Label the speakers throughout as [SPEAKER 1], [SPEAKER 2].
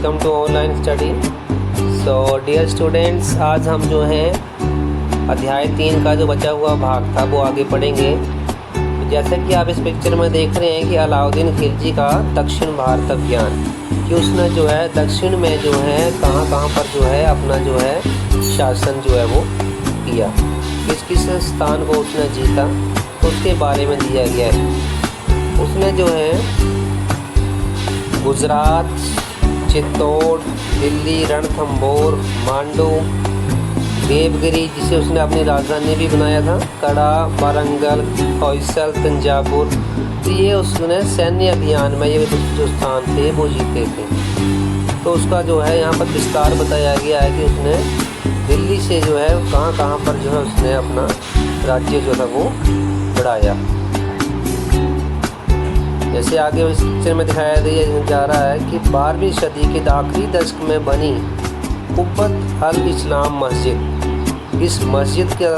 [SPEAKER 1] Welcome to online study. So dear students, आज हम जो हैं अध्याय 3 का जो बचा हुआ भाग था वो आगे पढ़ेंगे। जैसे कि आप इस पिक्चर में देख रहे हैं कि अलाउद्दीन खिलजी का दक्षिण भारत अभियान, कि उसने जो है दक्षिण में जो है कहाँ कहाँ पर जो है अपना जो है शासन जो है वो किया, किस किस स्थान को उसने जीता, तो उसके बारे में दिया गया है। उसने जो है गुजरात, चित्तौड़, दिल्ली, रणथंभौर, मांडू, देवगिरी जिसे उसने अपनी राजधानी भी बनाया था, कड़ा, वारंगल, होयसल, तंजावुर, तो ये उसने सैन्य अभियान में ये जो स्थान थे वो जीते थे। तो उसका जो है यहाँ पर विस्तार बताया गया है कि उसने दिल्ली से जो है कहाँ कहाँ पर जो है उसने अपना राज्य जो था वो बढ़ाया। जैसे आगे इस पिक्चर में दिखाया जा रहा है कि 12वीं सदी के आखिरी दशक में बनी कुब्बत अल इस्लाम मस्जिद, इस मस्जिद के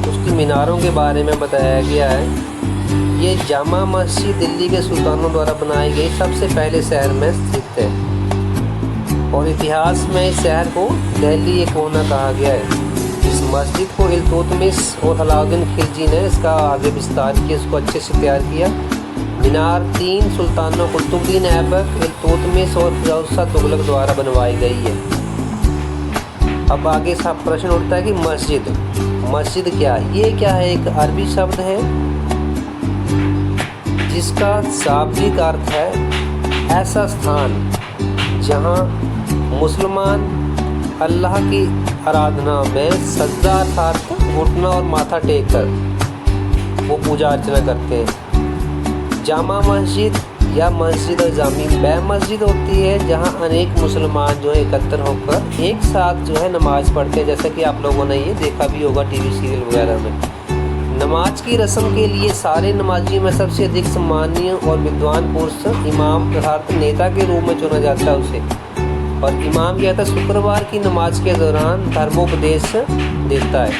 [SPEAKER 1] उसकी मीनारों के बारे में बताया गया है। ये जामा मस्जिद दिल्ली के सुल्तानों द्वारा बनाई गई सबसे पहले शहर में स्थित है और इतिहास में इस शहर को दिल्ली कोना कहा गया है। इस मस्जिद को इल्तुतमिश और अलाउद्दीन खिलजी ने इसका आगे विस्तार किया, इसको अच्छे से तैयार किया। मीनार 3 सुल्तानों कुतुबुद्दीन ऐबक, इल्तुतमिश और फिरोज शाह तुगलक द्वारा बनवाई गई है। अब आगे सब प्रश्न उठता है कि मस्जिद क्या है? ये क्या है? एक अरबी शब्द है जिसका शाब्दिक अर्थ है ऐसा स्थान जहाँ मुसलमान अल्लाह की आराधना में सज्जा अर्थात घुटना और माथा टेक कर वो पूजा अर्चना करते हैं। जामा मस्जिद या मस्जिद जामी वह मस्जिद होती है जहां अनेक मुसलमान जो है एकत्र होकर एक साथ जो है नमाज़ पढ़ते हैं, जैसा कि आप लोगों ने ये देखा भी होगा टीवी सीरियल वगैरह में। नमाज की रस्म के लिए सारे नमाजियों में सबसे अधिक सम्मानीय और विद्वान पुरुष इमाम अर्थात नेता के रूप में चुना जाता है उसे। और इमाम क्या था? शुक्रवार की नमाज के दौरान धर्मोपदेश देता है।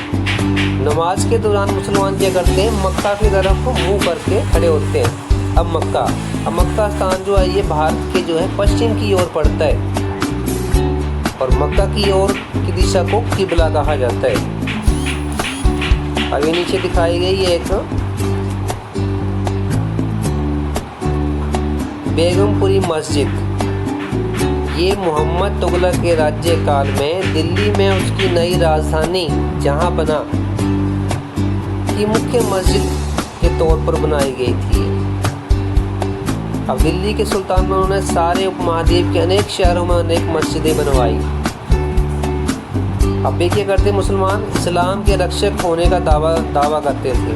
[SPEAKER 1] नमाज के दौरान मुसलमान क्या करते हैं? मक्का की तरफ मुँह करके खड़े होते हैं। अब मक्का स्थान जो है ये भारत के जो है पश्चिम की ओर पड़ता है और मक्का की ओर की दिशा को किबला कहा जाता है। आगे नीचे दिखाई गई है एक बेगमपुरी मस्जिद। ये मोहम्मद तुगलक के राज्यकाल में दिल्ली में उसकी नई राजधानी जहां बना की मुख्य मस्जिद के तौर पर बनाई गई थी। अब दिल्ली के सुल्तानों ने सारे उपमहाद्वीप के अनेक शहरों में अनेक मस्जिदें बनवाई। अब वे क्या करते? मुसलमान इस्लाम के रक्षक होने का दावा करते थे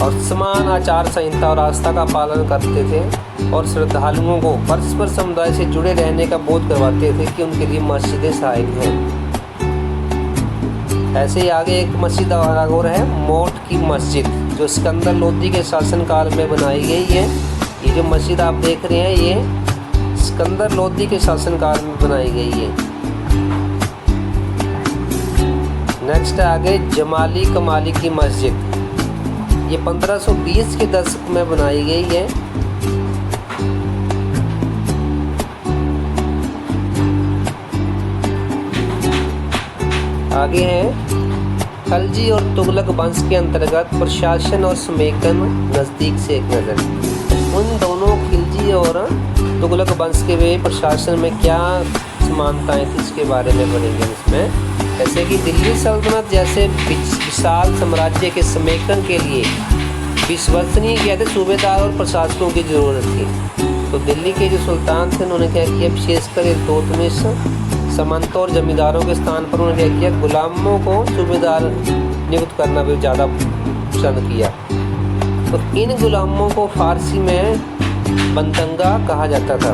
[SPEAKER 1] और समान आचार संहिता और आस्था का पालन करते थे और श्रद्धालुओं को परस्पर समुदाय से जुड़े रहने का बोध करवाते थे कि उनके लिए मस्जिदें सहायक हैं। ऐसे ही आगे एक मस्जिद और है मोट की मस्जिद, जो सिकंदर लोदी के शासनकाल में बनाई गई है। ये जो मस्जिद आप देख रहे हैं ये सिकंदर लोदी के शासनकाल में बनाई गई है। नेक्स्ट आगे जमाली कमाली की मस्जिद, ये 1520 के दशक में बनाई गई है। आगे है खलजी और तुगलक वंश के अंतर्गत प्रशासन और समेकन, नज़दीक से एक नज़र। उन दोनों खिलजी और तुगलक वंश के वे प्रशासन में क्या समानताएं थी इसके बारे में पढ़ेंगे इसमें। जैसे कि दिल्ली सल्तनत जैसे विशाल साम्राज्य के समेकन के लिए विश्वसनीय कहते सूबेदार और प्रशासकों की ज़रूरत थी। तो दिल्ली के जो सुल्तान थे उन्होंने क्या किया? विशेषकर इल्तुतमिश सामंतों और जमींदारों के स्थान पर उन्होंने क्या किया? गुलामों को सूबेदार नियुक्त करना भी ज़्यादा पसंद किया। तो इन गुलामों को फारसी में बंतंगा कहा जाता था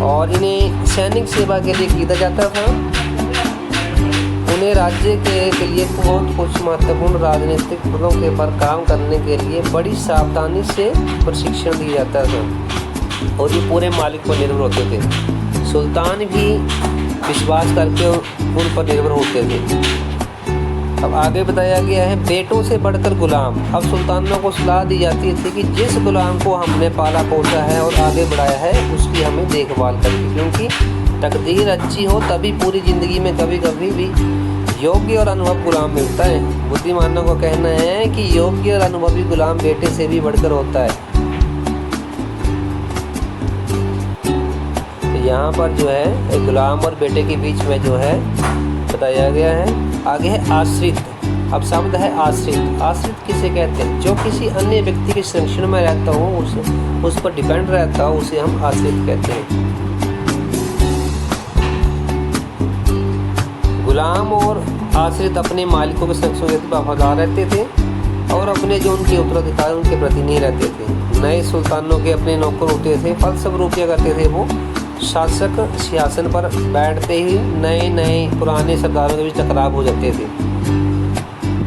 [SPEAKER 1] और इन्हें सैनिक सेवा के लिए खरीदा जाता था। उन्हें राज्य के लिए बहुत कुछ महत्वपूर्ण राजनीतिक पदों के पर काम करने के लिए बड़ी सावधानी से प्रशिक्षण दिया जाता था और ये पूरे मालिक पर निर्भर होते थे। सुल्तान भी विश्वास करके उन पर निर्भर होते थे। अब आगे बताया गया है बेटों से बढ़कर गुलाम। अब सुल्तानों को सलाह दी जाती थी कि जिस गुलाम को हमने पाला पोसा है और आगे बढ़ाया है उसकी हमें देखभाल करनी, क्योंकि तकदीर अच्छी हो तभी पूरी ज़िंदगी में कभी कभी भी योग्य और अनुभव गुलाम मिलता है। बुद्धिमानों का कहना है कि योग्य और अनुभवी गुलाम बेटे से भी बढ़कर होता है। तो यहाँ पर जो है एक गुलाम और बेटे के बीच में जो है बताया गया है। आगे है आश्रित। अब शब्द है आश्रित। आश्रित किसे कहते हैं? जो किसी अन्य व्यक्ति के संरक्षण में रहता हो, उस पर डिपेंड रहता हो, उसे हम आश्रित कहते हैं। गुलाम और आश्रित अपने मालिकों के संरक्षण के प्रति वफादार रहते थे और अपने जो उनके उत्तराधिकारी उनके प्रति नहीं रहते थे। नए सुल्तानों के अपने नौकर होते थे, फलस्वरूप क्या करते थे, वो शासक सिंहासन पर बैठते ही नए पुराने सरदारों के बीच टकराव हो जाते थे,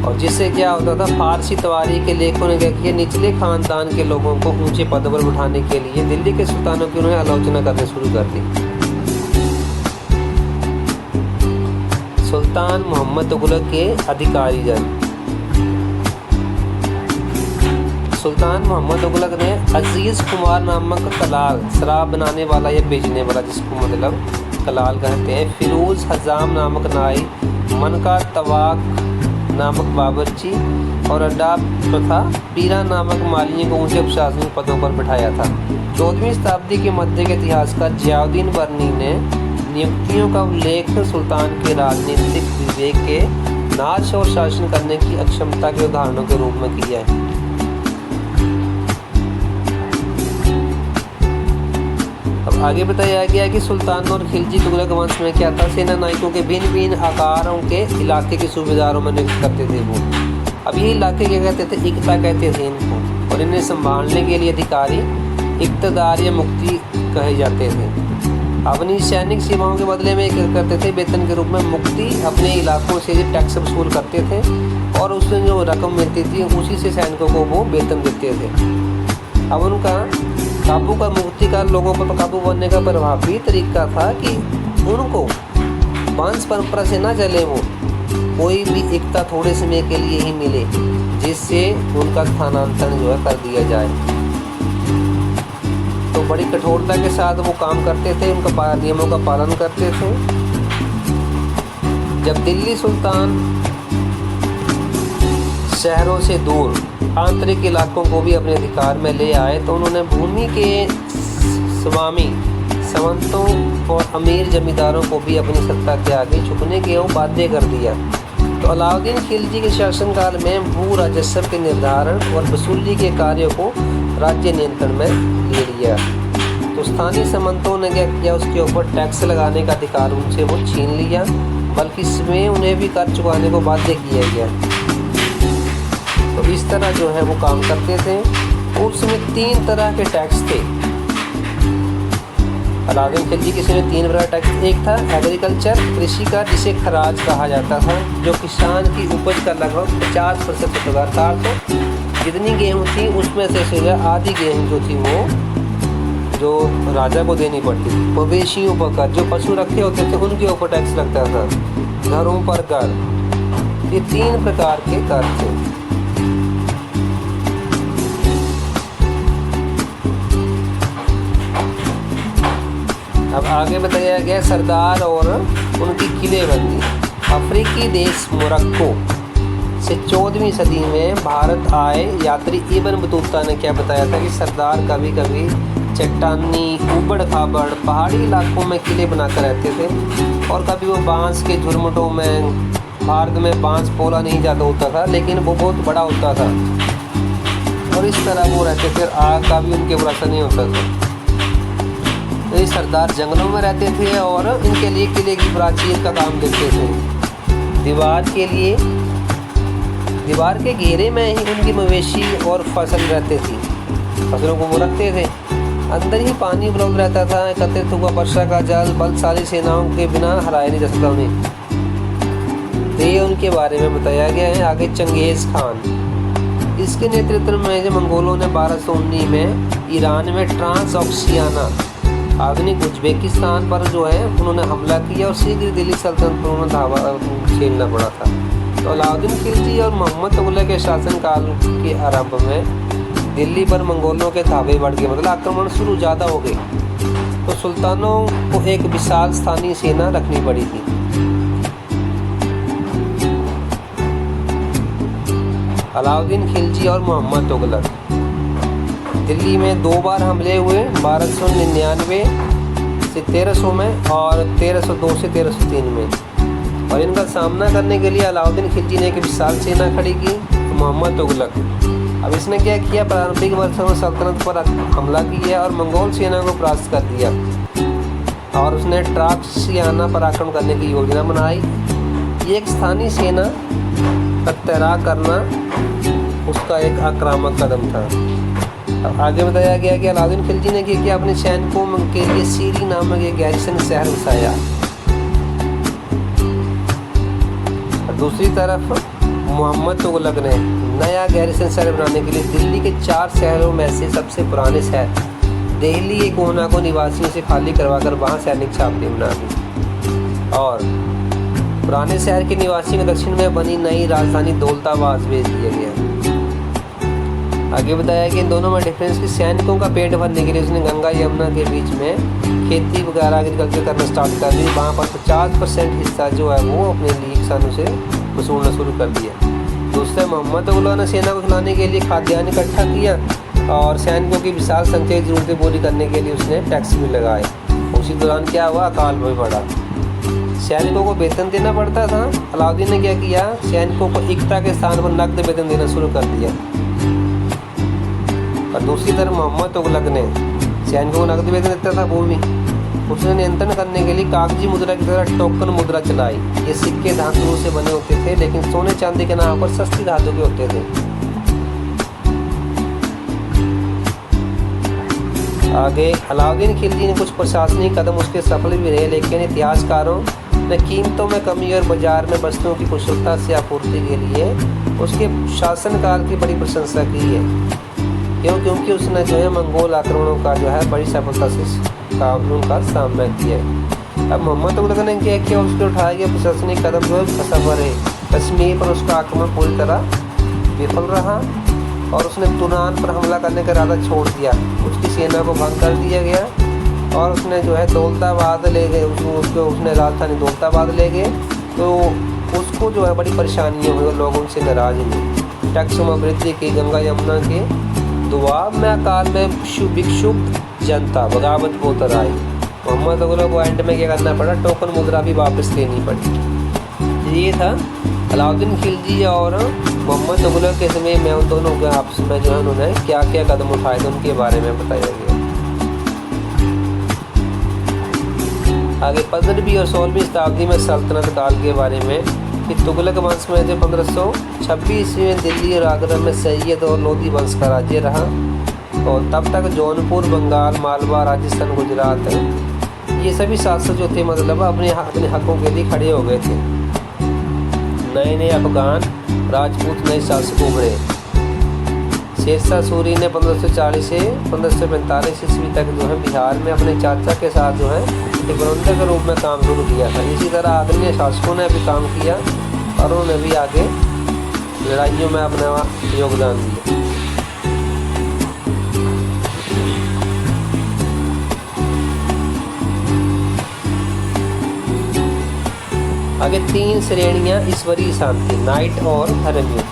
[SPEAKER 1] और जिससे क्या होता था, फारसी तवारी के लेखकों ने क्या किया, निचले खानदान के लोगों को ऊंचे पद पर बिठाने के लिए दिल्ली के सुल्तानों की उन्होंने आलोचना करनी शुरू कर दी। सुल्तान मोहम्मद तुगलक के अधिकारी जन। सुल्तान मोहम्मद तुगलक ने अजीज़ कुमार नामक कलाल, शराब बनाने वाला या बेचने वाला, जिसको मतलब कलाल कहते हैं, फिरोज़ हजाम नामक नाई, मनका तवाक नामक बावर्ची और अड्डा प्रथा पीरा नामक मालियों को ऊंचे प्रशासनिक पदों पर बिठाया था। 14वीं शताब्दी के मध्य के इतिहासकार जियाउद्दीन बर्नी ने नियुक्तियों का उल्लेख सुल्तान के राजनीतिक विवेक के नाश और शासन करने की अक्षमता के उदाहरणों के रूप में किया है। अब आगे बताया गया कि सुल्तान और खिलजी तुगलक वंश में क्या था, सेना नायकों के भिन्न भिन्न आकारों के इलाके के सूबेदारों में नियुक्त करते थे वो। अब ये इलाके क्या कहते थे, इक्ता कहते थे इनको, और इन्हें संभालने के लिए अधिकारी इक्तदार या मुक्ति कहे जाते थे। अपनी सैनिक सेवाओं के बदले में क्या करते थे, वेतन के रूप में मुक्ति अपने इलाकों से टैक्स वसूल करते थे और उससे जो रकम मिलती थी उसी से सैनिकों को वो वेतन देते थे। अब उनका काबू का मुक्ति का लोगों पर काबू बनने का प्रभावी तरीका था कि उनको वंश परंपरा से ना चले, वो कोई भी एकता थोड़े समय के लिए ही मिले, जिससे उनका स्थानांतरण जो है कर दिया जाए। तो बड़ी कठोरता के साथ वो काम करते थे, उनका नियमों का पालन करते थे। जब दिल्ली सुल्तान शहरों से दूर आंतरिक इलाकों को भी अपने अधिकार में ले आए तो उन्होंने भूमि के स्वामी सामंतों और अमीर जमींदारों को भी अपनी सत्ता के आगे झुकने के वो बाध्य कर दिया। तो अलाउद्दीन खिलजी के शासनकाल में भू राजस्व के निर्धारण और वसूली के कार्यों को राज्य नियंत्रण में ले लिया। तो स्थानीय सामंतों ने क्या किया, उसके ऊपर टैक्स लगाने का अधिकार उनसे वो छीन लिया, बल्कि इसमें उन्हें भी कर चुकाने को बाध्य किया गया। तो इस तरह जो है वो काम करते थे। और उसमें 3 तरह के टैक्स थे। अलाउद्दीन खिलजी के समय 3 तरह टैक्स। एक था एग्रीकल्चर, कृषि का, जिसे खराज कहा जाता था, जो किसान की उपज का लगभग 50% होता था। तो जितनी गेहूँ थी उसमें से आधी गेहूँ जो थी वो जो राजा को देनी पड़ती थी। मवेशियों पर कर, जो पशु रखे होते थे उनके ऊपर टैक्स लगता था। घरों पर कर, ये 3 प्रकार के कर थे। अब आगे बताया गया सरदार और उनकी किलेबंदी। अफ्रीकी देश मोरक्को से 14वीं सदी में भारत आए यात्री इब्न बतूता ने क्या बताया था कि सरदार कभी कभी चट्टानी, ऊबड़ खाबड़ पहाड़ी इलाकों में किले बनाकर रहते थे, और कभी वो बांस के झुरमुटों में, भारत में बांस पोला नहीं ज़्यादा होता था लेकिन वो बहुत बड़ा होता था, और इस तरह वो रहते थे, आग का भी उनके ऊपर असर नहीं होता था। तो ये सरदार जंगलों में रहते थे और इनके लिए किले की प्राचीर का काम देखते थे। दीवार के घेरे में ही उनकी मवेशी और फसल रहते थी, फसलों को वो रखते थे। अंदर ही पानी उपलब्ध रहता था, एकत्रित हुआ वर्षा का जल बलशाली सेनाओं के बिना हराया नहीं जा सकता उन्हें। तो ये उनके बारे में बताया गया है। आगे चंगेज़ खान, इसके नेतृत्व में जो मंगोलों ने 1219 में ईरान में ट्रांसऑक्सियाना आधुनिक उज्बेकिस्तान पर जो है उन्होंने हमला किया और शीघ्र दिल्ली सल्तनत पर उन्हें धावा झेलना पड़ा था। तो अलाउद्दीन खिलजी और मोहम्मद तुगलक के शासनकाल के आरंभ में दिल्ली पर मंगोलों के धावे बढ़ गए, मतलब आक्रमण शुरू ज़्यादा हो गए। तो सुल्तानों को एक विशाल स्थानीय सेना रखनी पड़ी थी। अलाउद्दीन खिलजी और मोहम्मद तुगलक दिल्ली में 2 बार हमले हुए, 1299 से 1300 में और 1302 से 1303 में। और इनका सामना करने के लिए अलाउद्दीन खिलजी ने एक विशाल सेना खड़ी की। मोहम्मद तुगलक अब इसने क्या किया, प्रारंभिक वर्षों में सल्तनत पर हमला किया और मंगोल सेना को परास्त कर दिया और उसने ट्राक्सियाना पर आक्रमण करने की योजना बनाई। ये एक स्थानीय सेना का तैराक करना उसका एक आक्रामक कदम था। अब आगे बताया गया कि अलाउद्दीन खिलजी ने क्या किया, अपने सैनिकों के लिए सीरी नामक एक गैरिसन शहर बसाया। दूसरी तरफ मोहम्मद तुगलक ने नया गैरिसन शहर बनाने के लिए दिल्ली के 4 शहरों में से सबसे पुराने शहर दिल्ली के कोना को निवासियों से खाली करवाकर वहां सैनिक छावनी बना दी और पुराने शहर के निवासियों के दक्षिण में बनी नई राजधानी दौलताबाद भेज दिया गया। आगे बताया कि इन दोनों में डिफरेंस की सैनिकों का पेट भरने के लिए उसने गंगा यमुना के बीच में खेती वगैरह एग्रीकल्चर करना स्टार्ट कर दी। वहाँ पर 50% हिस्सा जो है वो अपने लिए किसानों से वसूलना शुरू कर दिया। दूसरे मोहम्मद तुगलक ने सेना को खिलाने के लिए खाद्यान्न इकट्ठा किया और सैनिकों की विशाल संख्या की जरूरतें पूरी करने के लिए उसने टैक्स भी लगाए। उसी दौरान क्या हुआ, अकाल भी पड़ा, सैनिकों को वेतन देना पड़ता था। अलाउद्दीन ने क्या किया, सैनिकों को एकता के स्थान पर नकद वेतन देना शुरू कर दिया। और दूसरी तरफ मोहम्मद तुगलक ने सैनिकों को नकद वेतन देता था भूमि। उसने नियंत्रण करने के लिए कागजी मुद्रा की तरह टोकन मुद्रा चलाई। ये सिक्के धातुओं से बने होते थे लेकिन सोने चांदी के नाम पर सस्ती धातु के होते थे। आगे अलाउद्दीन खिलजी ने कुछ प्रशासनिक कदम उसके सफल भी रहे, लेकिन इतिहासकारों ने कीमतों में कमी और बाजार में वस्तुओं की कुशलता से आपूर्ति के लिए उसके शासनकाल की बड़ी प्रशंसा की है, क्योंकि उसने जो है मंगोल आक्रमणों का जो है बड़ी सफलता से उनका सामना किया है। अब मोहम्मद तुगलक ने क्या किया, उसके उठाए गए प्रशासनिक कदम जो असफल है। कश्मीर पर उसका आक्रमण पूरी तरह विफल रहा और उसने तुरान पर हमला करने का इरादा छोड़ दिया। उसकी सेना को भंग कर दिया गया और उसने जो है दौलताबाद ले गए, उसने राजधानी दौलताबाद ले गए। तो उसको जो है बड़ी परेशानियाँ हुई और लोग उनसे नाराज हुए। टैक्स में वृद्धि की, गंगा यमुना के दबाव में अकाल में विक्षुब्ध जनता बगावत को उतर आई। मोहम्मद तुगलक को एंड में क्या करना पड़ा, टोकन मुद्रा भी वापस लेनी पड़ी। ये था अलाउद्दीन खिलजी और मोहम्मद तुगलक के समय में उन दोनों के आपस में जो है उन्होंने क्या क्या कदम उठाए थे उनके बारे में बताया गया। आगे 15वीं और 16वीं शताब्दी में सल्तनत काल के बारे में कि तुगलक वंश में जो 1526 ईस्वी में दिल्ली और आगरा में सैयद और लोधी वंश का राज्य रहा और तब तक जौनपुर, बंगाल, मालवा, राजस्थान, गुजरात ये सभी शासक जो थे मतलब अपने हकों के लिए खड़े हो गए थे। नए नए अफगान राजपूत नए शासक उभरे। शेरशाह सूरी ने 1540 से 1545 ईस्वी तक जो है बिहार में अपने चाचा के साथ जो है एक प्रबंधक के रूप में काम शुरू किया था। इसी तरह आदरणीय शासकों ने भी काम किया और उन्होंने भी आगे लड़ाइयों में अपना योगदान दिया। आगे 3 श्रेणियाँ ईश्वरीय शांति, नाइट और धर्मयुद्ध।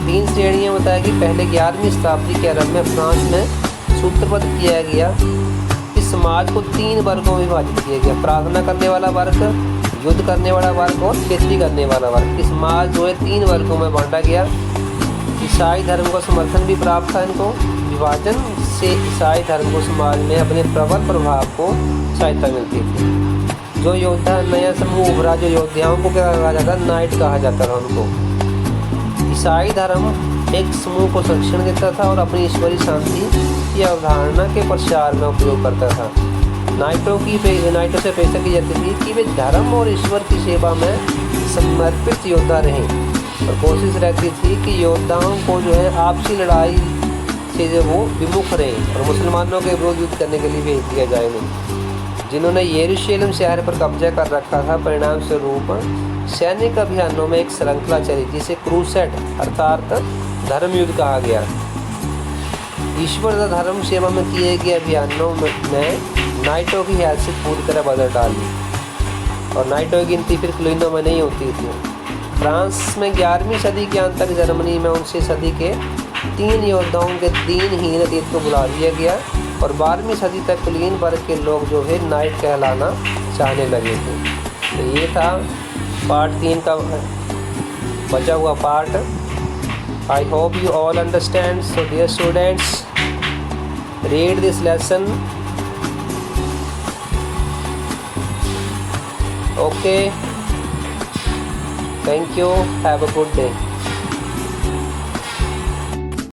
[SPEAKER 1] 3 श्रेणियाँ बताया कि पहले 11वीं शताब्दी के आरंभ में फ्रांस में सूत्रबद्ध किया गया कि समाज को 3 वर्गों में विभाजित किया गया, प्रार्थना करने वाला वर्ग, युद्ध करने वाला वर्ग और खेती करने वाला वर्ग। समाज जो है 3 वर्गों में बांटा गया। ईसाई धर्म का समर्थन भी प्राप्त था इनको। विभाजन से ईसाई धर्म को समाज में अपने प्रबल प्रभाव को सहायता मिलती थी। जो योद्धा नया समूह उभरा, जो योद्धाओं को क्या कहा जाता, नाइट कहा जाता था उनको। ईसाई धर्म एक समूह को संरक्षण देता था और अपनी ईश्वरीय शांति की अवधारणा के प्रचार में उपयोग करता था। नाइटों से अपेक्षा की जाती थी कि वे धर्म और ईश्वर की सेवा में समर्पित योद्धा रहें और कोशिश रहती थी कि योद्धाओं को जो है आपसी लड़ाई से जो वो विमुख रहें और मुसलमानों के विरोध युद्ध करने के लिए भेज दिया जाए नहीं। जिन्होंने यरूशलेम शहर पर कब्जा कर रखा था। परिणाम स्वरूप सैनिक अभियानों में एक श्रृंखला चली जिसे क्रूसेड अर्थात धर्म युद्ध कहा गया। ईश्वर तथा धर्म सेवा में किए गए अभियानों में नाइटों की हैसियत पूरी तरह बदल डाली और नाइटों की गिनती फिर क्लीनों में नहीं होती थी। फ्रांस में 11वीं सदी के अंत तक जर्मनी में 19वीं सदी के 3 योद्धाओं के 3 हीन अतीत को बुला दिया गया और 12वीं सदी तक कुलीन वर्ग के लोग जो है नाइट कहलाना चाहने लगे थे। तो ये था पार्ट 3 का बचा हुआ part. I hope you all understand. So dear students, read this lesson. Okay. Thank you. Have a good day.